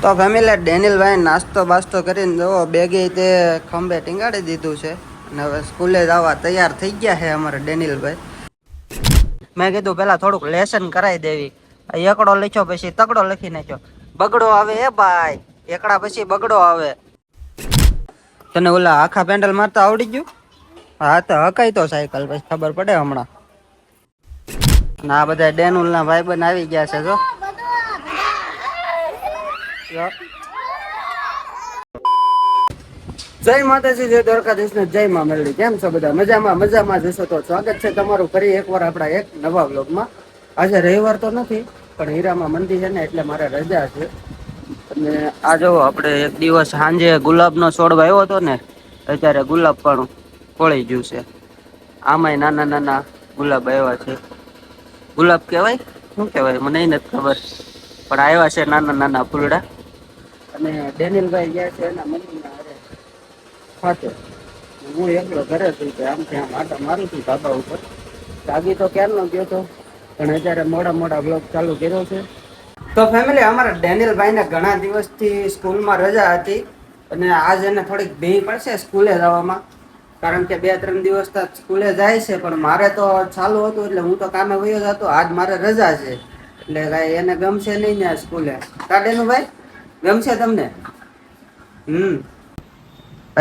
તો ફેમિલી ડેનિલભાઈ નાસ્તો બાસ્તો કરીને જુઓ બેગે તે ખંભે ટીંગાડી દીધું છે અને હવે સ્કૂલે જવા તૈયાર થઈ ગયા છે અમારે ડેનિલભાઈ. મેં કીધું પેલા થોડુંક લેસન કરાવી દેવી. એકડો લખ્યો પછી તગડો લખી નાખ્યો. બગડો આવે એ ભાઈ, એકડા પછી બગડો આવે. તને ઓલા આખા પેન્ડલ મારતા આવડી ગયું? હા તો હકાઈ તો સાયકલ પછી ખબર પડે હમણાં. અને આ બધા ડેનુલ ના ભાઈ બન આવી ગયા છે જો. જય માતાજી, જય દ્વારકાધીશ ને જય માં મેરડી. કેમ છો બધા? મજામાં જશો તો સ્વાગત છે તમારું ફરી એકવાર આપણા એક નવા વ્લોગમાં. આજે રવિવાર તો નથી પણ હીરામાં મંદિર છે ને એટલે મારે રજા છે. અને આ જો આપણે એક દિવસ સાંજે ગુલાબનો છોડ વાવ્યો હતો ને, અત્યારે ગુલાબ પણ ફળી ગયું છે. આમાંય નાના નાના ગુલાબ આવ્યા છે. ગુલાબ કહેવાય શું કહેવાય મને નથી ખબર, પણ આવ્યા છે નાના નાના ફૂલડા. અને ડેનિલભાઈ ગયા છે એના મમ્મીના હારે ખાતે. હું એકલો ઘરે છું કે આમથી આમ આટા મારું છું ધાબા ઉપર. જાગી તો ક્યારનો ગયો હતો પણ અત્યારે મોડા બ્લોગ ચાલુ કર્યો છે. તો ફેમિલી અમારા ડેનિલભાઈને ઘણા દિવસથી સ્કૂલમાં રજા હતી અને આજ એને થોડીક ભીડ પડશે સ્કૂલે જવામાં, કારણ કે 2-3 દિવસ સ્કૂલે જાય છે. પણ મારે તો ચાલુ હતું એટલે હું તો કામે વયો જતો. આજ મારે રજા છે એટલે કાંઈ એને ગમશે નહીં ને સ્કૂલે. કાઢેનુભાઈ ગમશે તમને?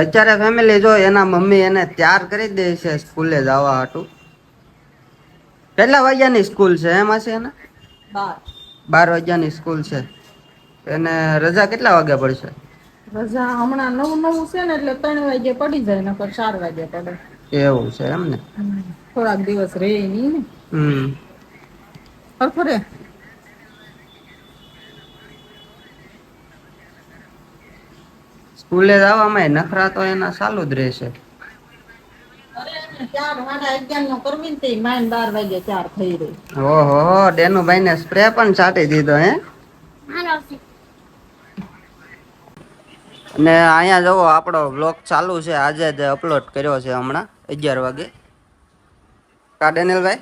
અત્યારે ફેમિલી જો એના મમ્મી એને તૈયાર કરી દે છે સ્કૂલે જવા હાટું. કેટલા વાગ્યાની સ્કૂલ છે એમાં છે એને? 12 વાગ્યાની સ્કૂલ છે. એને રજા કેટલા વાગ્યા પડશે? રજા હમણાં નવું છે ને એટલે 3 વાગે પડી જાય, નકર 4 વાગે પડે. એવું છે એમ ને? થોડાક દિવસ રહે નહીં ને. ખરે સ્કૂલે જવામાં નખરા તો એના ચાલુ જ રહેશે. 4-11 નો કરવી ને 12 વાગે 4 થઈ રહી. ઓહો, ડેનુભાઈ ને સ્પ્રે પણ છાંટી દીધો હે. અને અહીંયા જુઓ આપણો વ્લોગ ચાલુ છે, આજે જ અપલોડ કર્યો છે હમણાં 11 વાગે. કા ડેનિલભાઈ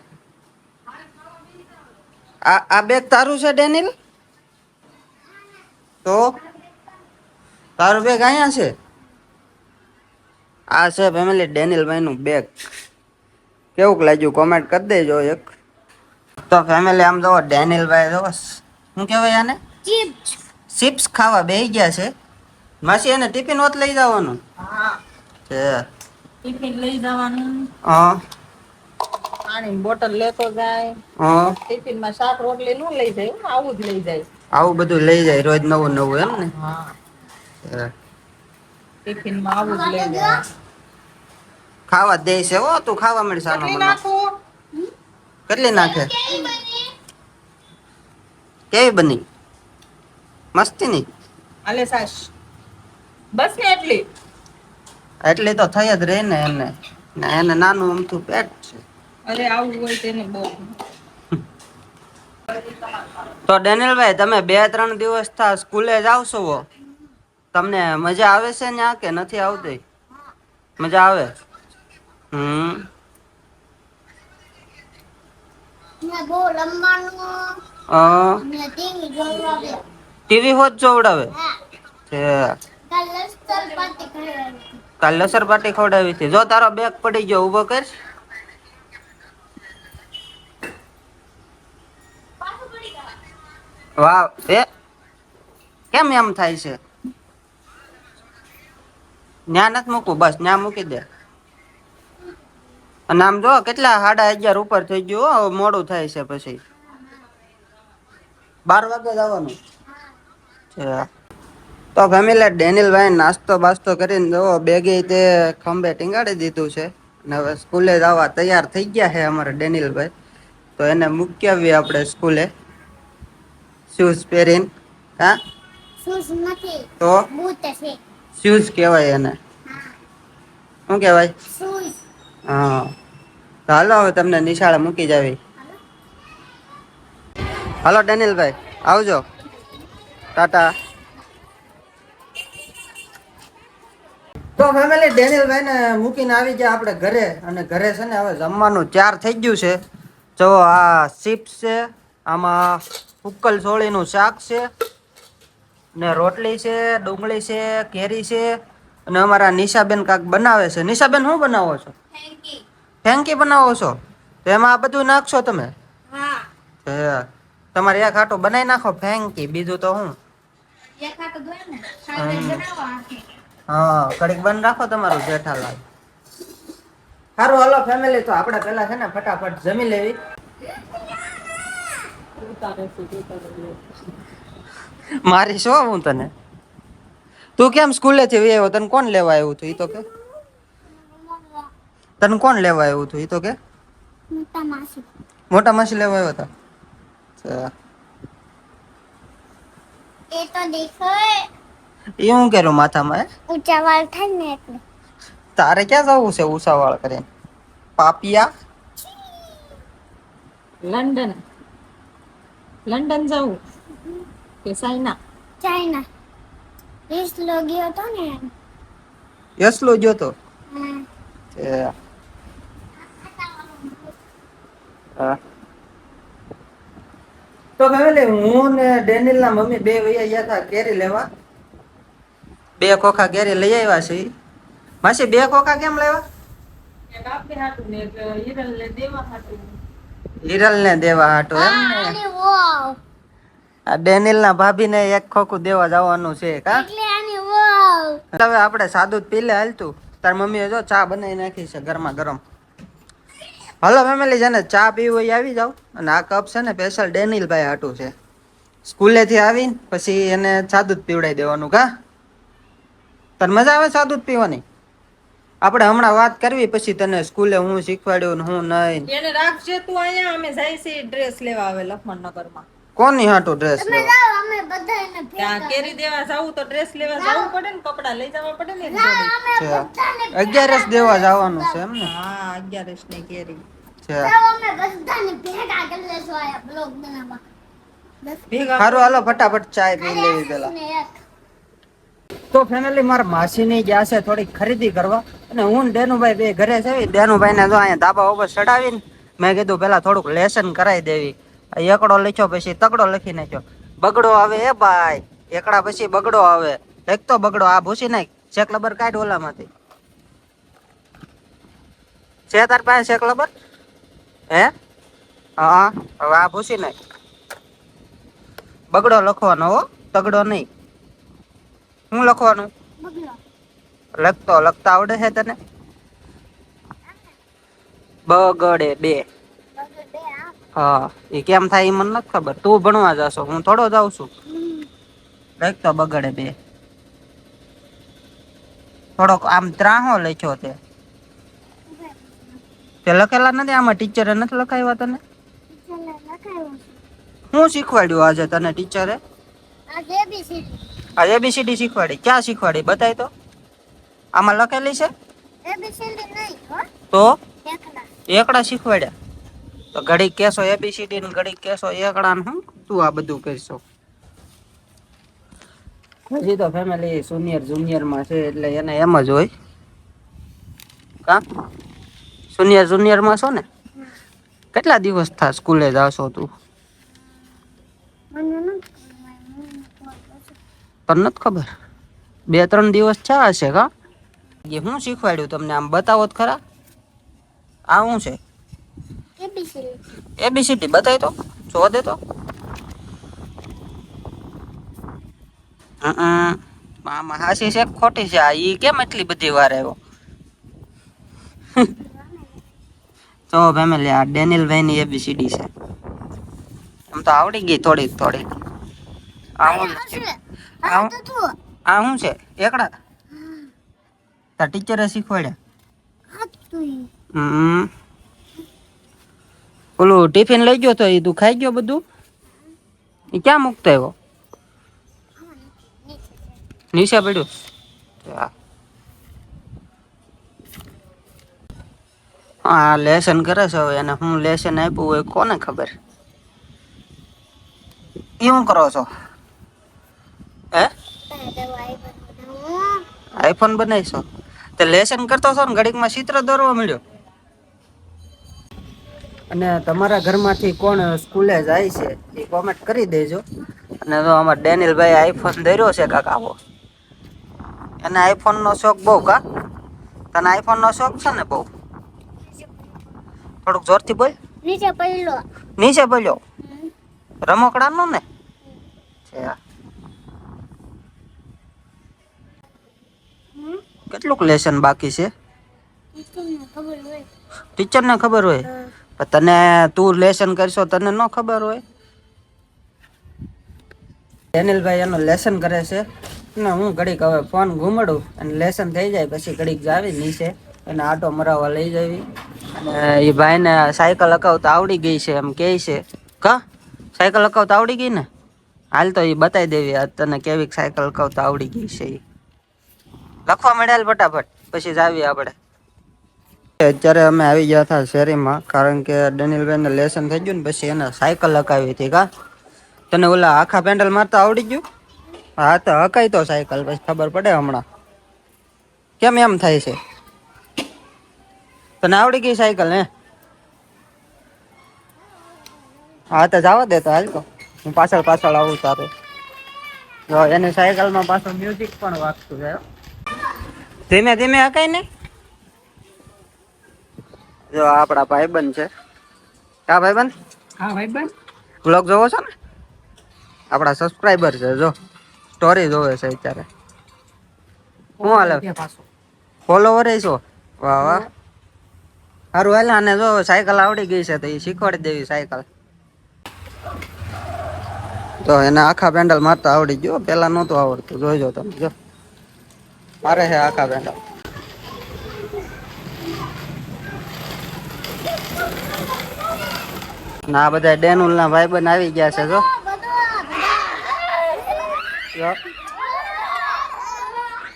આ બેગ તારું છે ડેનિલ? તો તારું બેગ અહીંયા છે? આ છે ફેમિલી ડેનિલભાઈ નું બેગ. કેવું લાગ્યું કોમેન્ટ કરી દેજો એક. તો ફેમિલી આમ જો ડેનિલભાઈ જો શું કહેવાય આને, ચિપ્સ ખાવા બેસી ગયા છે. માસી એને ટિફિન હોત લઈ જવાનું? હા છે ટિફિન લઈ જવાનું. હા, પાણી બોટલ લેતો જાય. હા, ટિફિન માં શાક રોટલી નું લઈ જાય, આવું જ લઈ જાય. આવું બધું લઈ જાય રોજ નવું નવું એમ ને? હા, ટિફિન માં આવું જ લઈ જાય. ખાવા દે છે હો, તું ખાવા મળી સાનો મને. કેટલી નાખે? કેવી બની? મસ્તી ની? આલે સાસ બસ ને એટલી એટલી તો થઈ જ રહી ને એને. એને નાનું અમથું પેટ છે. અરે આવું હોય તેને બહુ. તો ડેનિલભાઈ તમે 2-3 દિવસ સ્કૂલે જાવ છો, તમને મજા આવે છે ન્યા કે નથી આવતી? મજા આવે. ટીવી હોત જોવડાવે છે. કાલ લસર પાટી ખવડાવી હતી. જો તારો બેગ પડી ગયો ઉભો કર. વાહ, એ કેમ એમ થાય છે? ન્યા નથી મૂકવું, બસ ન્યા મૂકી દે. અને આમ જો કેટલા 11:30 ઉપર થઈ ગયું, મોડું થાય છે. પછી 12 વાગે જવાનું છે. તો ફેમિલી ડેનિલભાઈ નાસ્તો બાસ્તો કરીને જુઓ બેગે તે ખંભે ટીંગાડી દીધું છે અને હવે સ્કૂલે જવા તૈયાર થઈ ગયા છે અમારા ડેનિલભાઈ. તો એને મૂકી આવીએ આપણે સ્કૂલે શૂઝ પહેરીને. હા, શૂઝ નથી તો બૂટ છે. શૂઝ કહેવાય એને. શું કહેવાય? શૂઝ. હા, હાલો હવે તમને નિશાળે મૂકી જાવી. હાલો ડેનિલભાઈ આવજો, ટાટા. તો ફેમિલી ડેનિલભાઈ ને મૂકીને આવી ગયા આપણે ઘરે. અને ઘરે છે ને હવે જમવાનું તૈયાર થઈ ગયું છે. જો આ ચિપ્સ છે, આમાં ઉક્કલ સોળીનું શાક છે ને રોટલી છે, ડુંગળી છે, કેરી છે, અને અમારા નિશાબેન કાક બનાવે છે. નિશાબેન શું બનાવો છો? ફેંકી બનાવો છો? તો એમાં આ બધું નાખશો તમે? હે, તમારે એક હાટો બનાવી નાખો ફેંકી, બીજું તો હું. હા, કડીક બંધ રાખો તમારું જેઠાલાલ. સારું હાલો ફેમિલી, તો આપણે પેલા છે ને ફટાફટ જમી લેવી. મારી શું હું તને? તું કેમ સ્કૂલે થી આવ્યો? તને કોણ લેવા આવ્યું હતું? ઈ તો કે. તને કોણ લેવા આવ્યું હતું? ઈ તો કે. મોટા માસી લેવા આવ્યા હતા. એ તો દેખો એ હું કર્યું માથામાં? ઊંચા વાળ થાય ને એટલે. તારે ક્યાં જવું છે ઉસાવાળ કરીને? પાપિયા લંડન. લંડન જવું કે ચાઇના? ચાઇના. ઈસ લોગી હતો ને. યસલો જોતો. હમ. તો ફેમિલી, હું ને ડેનિલ ના મમ્મી બે વૈયા ગયા હતા કેરી લેવા. 2 ખોખા કેરી લઈ આવ્યા છે. માસી 2 ખોખા કેમ લેવા? એક આપે હાટું ને એક હિરલ ને દેવા હાટું. હિરલ ને દેવા હાટું એમ ને? અરે વાવ. આ ડેનિલ ના ભાભી ને 1 ખોખું દેવા જવાનું છે કા? એટલે આની વાવ. હવે આપણે સાદું જ પી લે હાલતું. તાર મમ્મીએ જો ચા બનાવી નાખી છે ગરમા ગરમ. હલો ફેમિલી, છે ને ચા પીવી હોય આવી જાવ. અને આ કપ છે ને સ્પેશિયલ ડેનિલભાઈ હાટું છે. સ્કૂલેથી આવીને પછી એને સાદું જ પીવડાવી દેવાનું કા? તને મજા આવે સાદું જ પીવાની? આપણે હમણાં વાત કરવી પછી તને સ્કૂલે હું શીખવાડ્યું ને હું નહીં. એને રાખજે તું અહીંયા, અમે જાય છે ડ્રેસ લેવા આવે લખમણનગરમાં. કોની હાટું ડ્રેસ તમે લેવા? જાઓ અમે બધા એને ત્યાં કેરી દેવા જાવું તો ડ્રેસ લેવા જવું પડે ને, કપડા લઈ જવા પડે ને એક જાઓ જોડી. અમે બધાને 11 દેવા જવાનું છે એમ ને? હા, 11 ની કેરી. જાઓ અમે બધાને ભેગા કરી લેશું આ બ્લોગ બનાવવા. ભેગા સારું હાલો ફટાફટ ચાય પી લેવી પેલા. ને એક. તો ફેમિલી, મારા માસીની ગયા છે થોડીક ખરીદી કરવા, અને હું ને ડેનુભાઈ બે ઘરે છે. ડેનુભાઈ ને જો અહીંયા ધાબા ઉપર ચડાવીને મેં કીધું પેલા થોડુંક લેસન કરાવી દેવી. એકડો લખ્યો પછી તગડો લખી નાખ્યો. બગડો આવે એ ભાઈ, એકડા પછી બગડો આવે. એક તો બગડો આ ભૂસી નાખ. ચેક લબર કાઢ ઓલામાંથી. છે તાર પાસે ચેક લબર? હે? હા, હવે આ ભૂસી નાખ. બગડો લખવાનો હો, તગડો નહીં. શું લખવાનું? બગલો. લખતા આવડે છે તને? બગડે 2. બગલો બે આ. હા, એ કેમ થાય એ મને નથી ખબર. તું ભણવા જાશો, હું થોડો જાઉં છું. લખતો બગડે 2. થોડોક આમ ત્રાહો લખ્યો તે લખેલા નથી આમાં? ટીચરે નથી લખાવ્યા તને? ચાલો લખાયો. શું શીખવાડ્યું આજે તને ટીચરે? આ ABCD. આ ABCD શીખવાડી? ક્યાં શીખવાડી બતાય તો. આમાં લખેલી છે ABCD નહીં હો. તો એકલા. એકડા શીખવાડ્યા? તો ઘડીક કેસો ABCD ને ઘડીક કેસો એકડા ને હું તું આ બધું કરશો? હજી તો ફેમિલી સિનિયર જુનિયર માં છે એટલે એને એમ જ હોય કા? જુનિયર માં છો ને? કેટલા દિવસ થા સ્કૂલે જાશો તું? મને નથી તને નથી ખબર? 2-3 દિવસ થયા હશે કા? એ શું શીખવાડ્યું તમને આમ બતાવો તો ખરા. આ શું છે? ABCD. ABCD બતાય તો, જો દે તો. આમાં હાસી છે કે ખોટી છે? આ ઈ કેમ એટલી બધી વાર આવ્યો? તો ફેમિલી, આ ડેનિલભાઈ ની ABCD છે. આમ તો આવડી ગઈ થોડીક થોડીક. આ શું છે? આ તો તું. આ શું છે? એકડા? તાર ટીચરે શીખવાડ્યા? આ તું. ઓલું ટિફિન લઈ ગયો તો એ તું ખાઈ ગયો બધું? એ ક્યાં મૂકતો આવ્યો? નીચે પડ્યું. હા, લેસન કરે છે. હવે એને હું લેસન આપ્યું હોય કોને ખબર. એ શું કરો છો? હે? આઈફોન બનાવીશો? તે લેસન કરતો છો ને ઘડીકમાં ચિત્ર દોરવા મળ્યો. અને તમારા ઘરમાંથી કોણ સ્કૂલે જાય છે એ કોમેન્ટ કરી દેજો. અને જો અમાર ડેનિલભાઈ આઈફોન ધર્યો છે કાક આવો. એને આઈફોન નો શોખ બહુ કા? તને આઈફોન નો શોખ છે ને બહુ? થોડુંક જોરથી બોલ. નીચે પડલો. નીચે પડ્યો રમકડા નો ને છે. કેટલુંક લેસન બાકી છે? ખબર હોય. ટીચર ને ખબર હોય પણ તને તું લેસન કરશો તને ન ખબર હોય? ડેનિલભાઈ એનું લેસન કરે છે ને હું ઘડીક હવે ફોન ઘુમાડું અને લેસન થઈ જાય પછી ઘડીક જાવી નીચે અને આટો મરાવવા લઈ જાવી. અને એ ભાઈને સાયકલ હકાવતા આવડી ગઈ છે એમ કહે છે. કા સાયકલ હકાવતા આવડી ગઈ ને? હાલ તો એ બતાવી દેવી આજ તને કેવી સાયકલ હકાવતા આવડી ગઈ છે. લખવા મળ્યા ફટાફટ પછી જાવી આપણે. અત્યારે અમે આવી ગયા હતા શેરીમાં કારણ કે ડેનિલભાઈને લેસન થઈ ગયું ને પછી એને સાયકલ હકાવી હતી. કા તને ઓલા આખા પેન્ડલ મારતા આવડી ગયું? હા તો હકાઈ તો સાયકલ પછી ખબર પડે હમણાં કેમ એમ થાય છે. તને આવડી ગઈ સાયકલ ને? હા તો જવા દે તો હાલ તો હું પાછળ પાછળ આવું તારે. જો એની સાયકલમાં પાછળ મ્યુઝિક પણ વાગતું છે. ધીમે ધીમે હકાય ને. જો આપડા ભાઈબંધ છે. કા ભાઈબંધ? હા ભાઈબંધ. વ્લોગ જોવો છો ને? આપડા સબસ્ક્રાઇબર છે જો સ્ટોરી જોવે છે અત્યારે. હું હાલે ફોલોવર છો? વાહ વાહ સારું હાલ. અને જો સાયકલ આવડી ગઈ છે તો એ શીખવાડી દેવી સાયકલ. તો એને આખા પેન્ડલ મારતા આવડી ગયો પેલા નહોતું આવડતું. જોઈજો તમે જો મારે છે આખા પેન્ડલ. ના બધા ડેનુલ ના ભાઈબંધ આવી ગયા છે જો.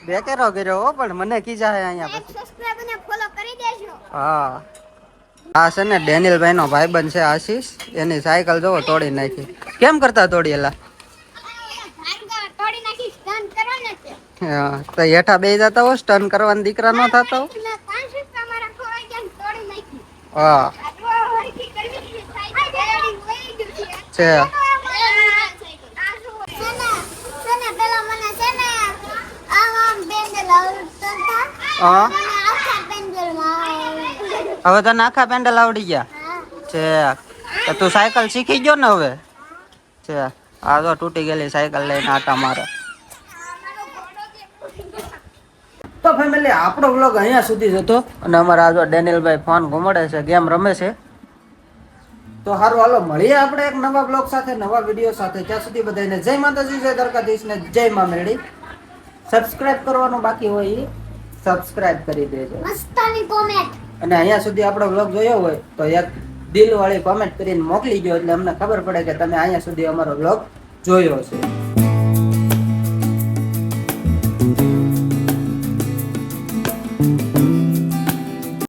બેકેરો કર્યો હો પણ મને કીજા હે અહીંયા પછી. સબસ્ક્રાઇબ અને ફોલો કરી દેજો. હા આ છે ને ડેનિલભાઈ નો ભાઈબંધ છે આશીષ. એની સાયકલ જોવો તોડી નાખી. કેમ કરતા તોડી એલા? તોડી નાખી સ્ટન્ટ કરો ને તે. હા તો હેઠા બેસી જતા હો સ્ટન કરવાના દીકરા ન થતા હો. તમારા ખોવાઈ ગયા તોડી નાખી. હા છે. હા હવે તને આખા પેન્ડલ આવડી ગયા છે. તો તું સાયકલ શીખી ગયો ને હવે છે. આ તો તૂટી ગયેલી સાયકલ લઈને આટા મારે. તો ફેમિલી આપણો વ્લોગ અહીંયા સુધી જ હતો અને અમારા આ જો ડેનિલભાઈ ફોન ઘુમાડે છે ગેમ રમે છે. તો સારું હાલો મળીએ આપણે એક નવા બ્લોગ સાથે નવા વિડીયો સાથે. ત્યાં સુધી બધાને જય માતાજી જય દ્વારકાધીશ ને જય મા મેરડી. સબસ્ક્રાઇબ કરવાનું બાકી હોય એ સબસ્ક્રાઇબ કરી દેજો. મસ્તાની કોમેન્ટ. અને અહીંયા સુધી આપણો વ્લોગ જોયો હોય તો એક દિલ વાળી કોમેન્ટ કરીને મોકલી દો એટલે અમને ખબર પડે કે તમે અહીંયા સુધી અમારો વ્લોગ જોયો છે.